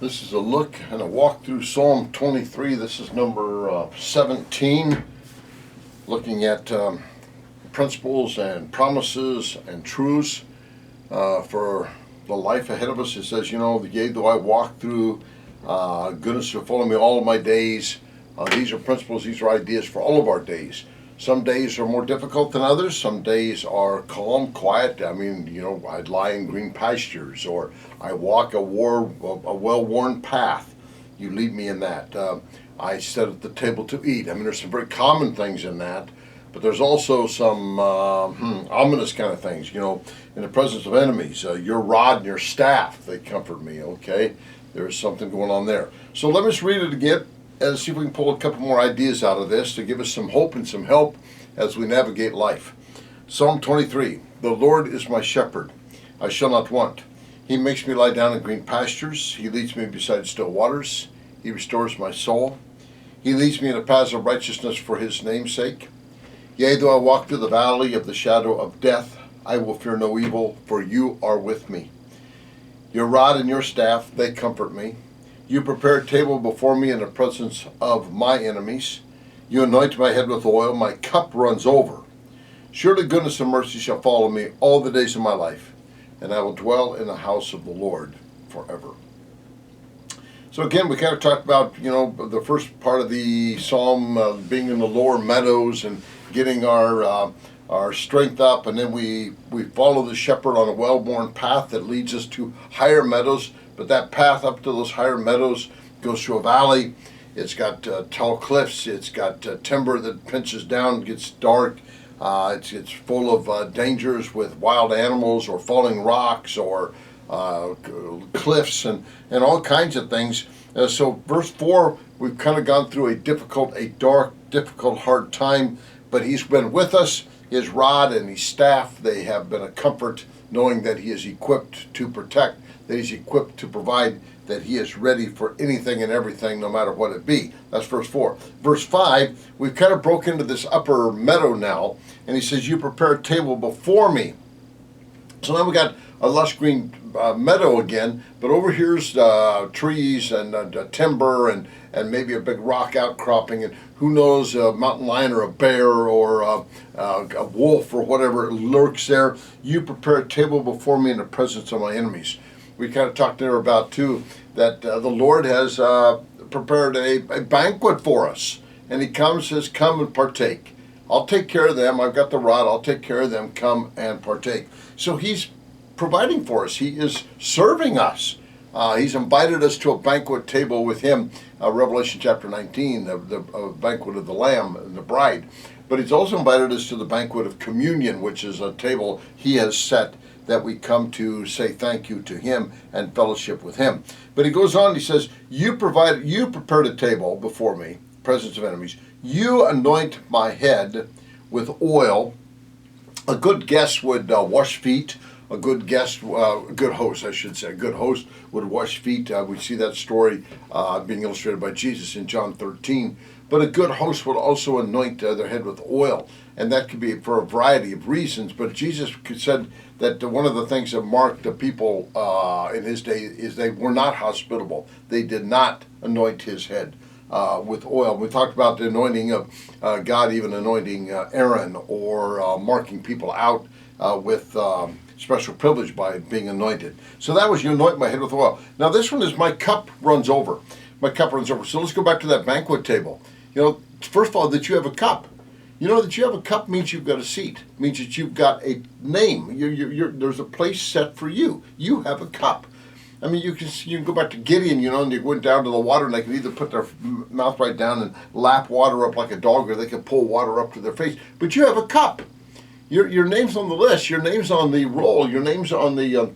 This is a look and a walk through Psalm 23. This is number 17, looking at principles and promises and truths for the life ahead of us. It says, yea, though I walk through goodness will follow me all of my days. These are principles, these are ideas for all of our days. Some days are more difficult than others. Some days are calm, quiet. I'd lie in green pastures, or I walk a well-worn path. You lead me in that. I sit at the table to eat. There's some very common things in that, but there's also some ominous kind of things. In the presence of enemies, your rod and your staff, they comfort me, okay? There's something going on there. So let me just read it again and see if we can pull a couple more ideas out of this to give us some hope and some help as we navigate life. Psalm 23, the Lord is my shepherd, I shall not want. He makes me lie down in green pastures. He leads me beside still waters. He restores my soul. He leads me in the paths of righteousness for his name's sake. Yea, though I walk through the valley of the shadow of death, I will fear no evil, for you are with me. Your rod and your staff, they comfort me. You prepare a table before me in the presence of my enemies. You anoint my head with oil, my cup runs over. Surely goodness and mercy shall follow me all the days of my life, and I will dwell in the house of the Lord forever. So again, we kind of talked about, the first part of the psalm, being in the lower meadows and getting our strength up, and then we follow the shepherd on a well-worn path that leads us to higher meadows. But that path up to those higher meadows goes through a valley. It's got tall cliffs. It's got timber that pinches down, gets dark. It's full of dangers with wild animals or falling rocks or cliffs and all kinds of things. So verse 4, we've kind of gone through a dark, difficult, hard time, but he's been with us. His rod and his staff, they have been a comfort, knowing that he is equipped to protect, that he's equipped to provide, that he is ready for anything and everything, no matter what it be. That's verse 4. Verse 5, we've kind of broke into this upper meadow now, and he says, you prepare a table before me. So now we got a lush green meadow again, but over here's trees and timber and maybe a big rock outcropping, and who knows, a mountain lion or a bear or a wolf or whatever lurks there. You prepare a table before me in the presence of my enemies. We kind of talked there about, too, that the Lord has prepared a banquet for us. And he says, come and partake. I'll take care of them. I've got the rod. I'll take care of them. Come and partake. So he's providing for us. He is serving us. He's invited us to a banquet table with him. Revelation chapter 19, the banquet of the Lamb and the bride. But he's also invited us to the banquet of communion, which is a table he has set that we come to say thank you to him and fellowship with him. But he goes on, he says, you prepared a table before me, presence of enemies. You anoint my head with oil. A good guest would wash feet. A good host, I should say. A good host would wash feet. We see that story being illustrated by Jesus in John 13. But a good host would also anoint their head with oil. And that could be for a variety of reasons. But Jesus said that one of the things that marked the people in his day is they were not hospitable. They did not anoint his head with oil. We talked about the anointing of God, even anointing Aaron, or marking people out with special privilege by being anointed. So that was, you anoint my head with oil. Now this one is my cup runs over. My cup runs over. So let's go back to that banquet table. First of all, that you have a cup. That you have a cup means you've got a seat. It means that you've got a name. There's a place set for you. You have a cup. You can go back to Gideon, and they went down to the water, and they could either put their mouth right down and lap water up like a dog, or they could pull water up to their face. But you have a cup. Your name's on the list. Your name's on the roll. Your name's on the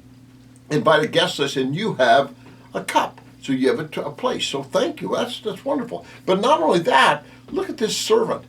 invited guest list, and you have a cup. So you have a place. So thank you. That's wonderful. But not only that, look at this servant.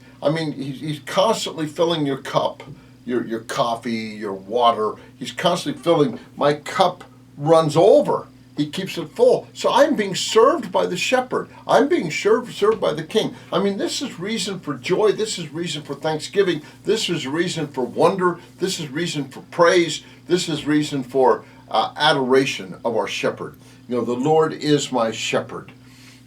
He's constantly filling your cup, your coffee, your water. He's constantly filling. My cup runs over. He keeps it full. So I'm being served by the shepherd. I'm being served by the king. This is reason for joy. This is reason for thanksgiving. This is reason for wonder. This is reason for praise. This is reason for adoration of our shepherd. You know, the Lord is my shepherd.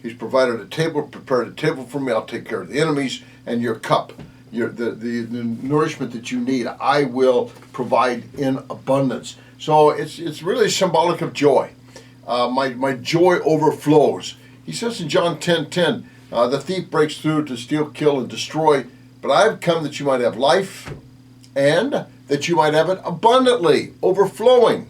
He's provided a table, prepared a table for me. I'll take care of the enemies, and your cup, the nourishment that you need, I will provide in abundance. So it's really symbolic of joy. My joy overflows. He says in John 10:10, the thief breaks through to steal, kill, and destroy, but I have come that you might have life, and that you might have it abundantly, overflowing.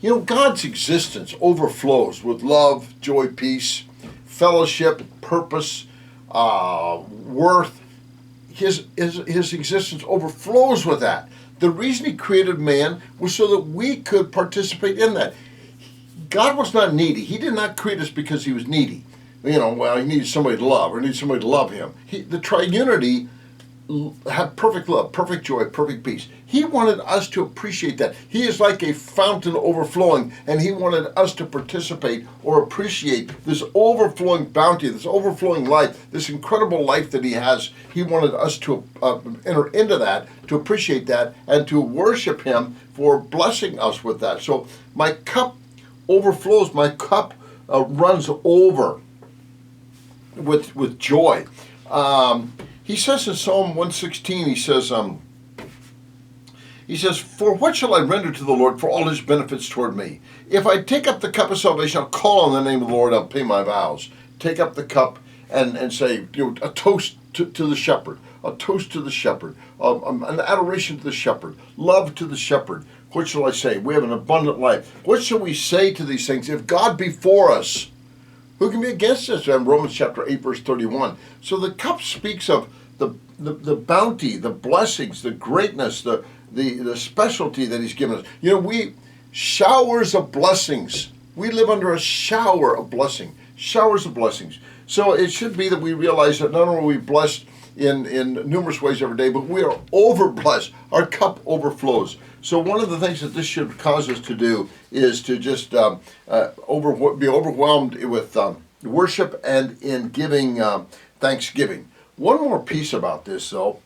You know, God's existence overflows with love, joy, peace, fellowship, purpose, worth. His existence overflows with that. The reason he created man was so that we could participate in that. God was not needy. He did not create us because he was needy. You know, well, he needed somebody to love, or needed somebody to love him. The triunity had perfect love, perfect joy, perfect peace. He wanted us to appreciate that. He is like a fountain overflowing, and he wanted us to participate or appreciate this overflowing bounty, this overflowing life, this incredible life that he has. He wanted us to enter into that, to appreciate that, and to worship him for blessing us with that. So my cup overflows, my cup runs over with joy. He says in Psalm 116, he says, for what shall I render to the Lord for all his benefits toward me? If I take up the cup of salvation, I'll call on the name of the Lord, I'll pay my vows. Take up the cup and say, you know, a toast to the shepherd, a toast to the shepherd, an adoration to the shepherd, love to the shepherd. What shall I say? We have an abundant life. What shall we say to these things? If God be for us, who can be against us? In Romans chapter 8, verse 31. So the cup speaks of the bounty, the blessings, the greatness, the specialty that he's given us. You know, showers of blessings. We live under a shower of blessing. Showers of blessings. So it should be that we realize that not only are we blessed in numerous ways every day, but we are over blessed. Our cup overflows. So one of the things that this should cause us to do is to just be overwhelmed with worship and in giving thanksgiving. One more piece about this, though,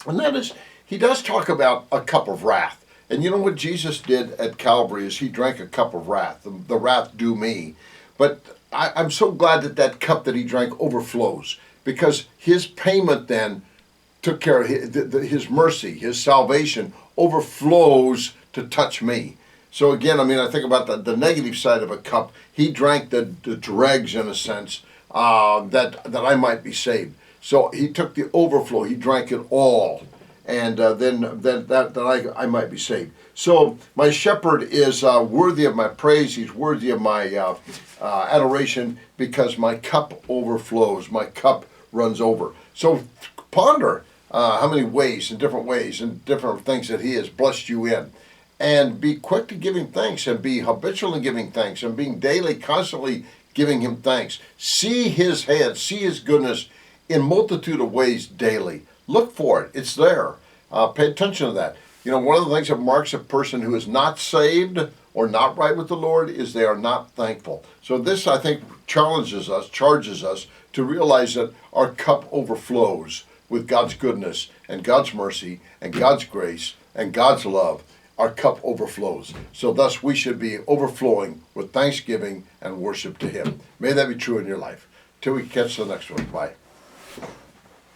and that is he does talk about a cup of wrath. And you know what Jesus did at Calvary is he drank a cup of wrath, the wrath due me. But I'm so glad that cup that he drank overflows, because his payment then took care of his mercy, his salvation overflows to touch me. So again, I mean, I think about the negative side of a cup. He drank the dregs, in a sense, that I might be saved. So he took the overflow. He drank it all, and then that I might be saved. So my shepherd is worthy of my praise. He's worthy of my adoration, because my cup overflows. My cup runs over. So ponder how many ways and different things that he has blessed you in. And be quick to giving thanks, and be habitual in giving thanks, and being daily, constantly giving him thanks. See his hand, see his goodness in multitude of ways daily. Look for it. It's there. Pay attention to that. You know, one of the things that marks a person who is not saved or not right with the Lord is they are not thankful. So this, I think, charges us to realize that our cup overflows with God's goodness and God's mercy and God's grace and God's love. Our cup overflows. So thus we should be overflowing with thanksgiving and worship to him. May that be true in your life. Till we catch the next one. Bye.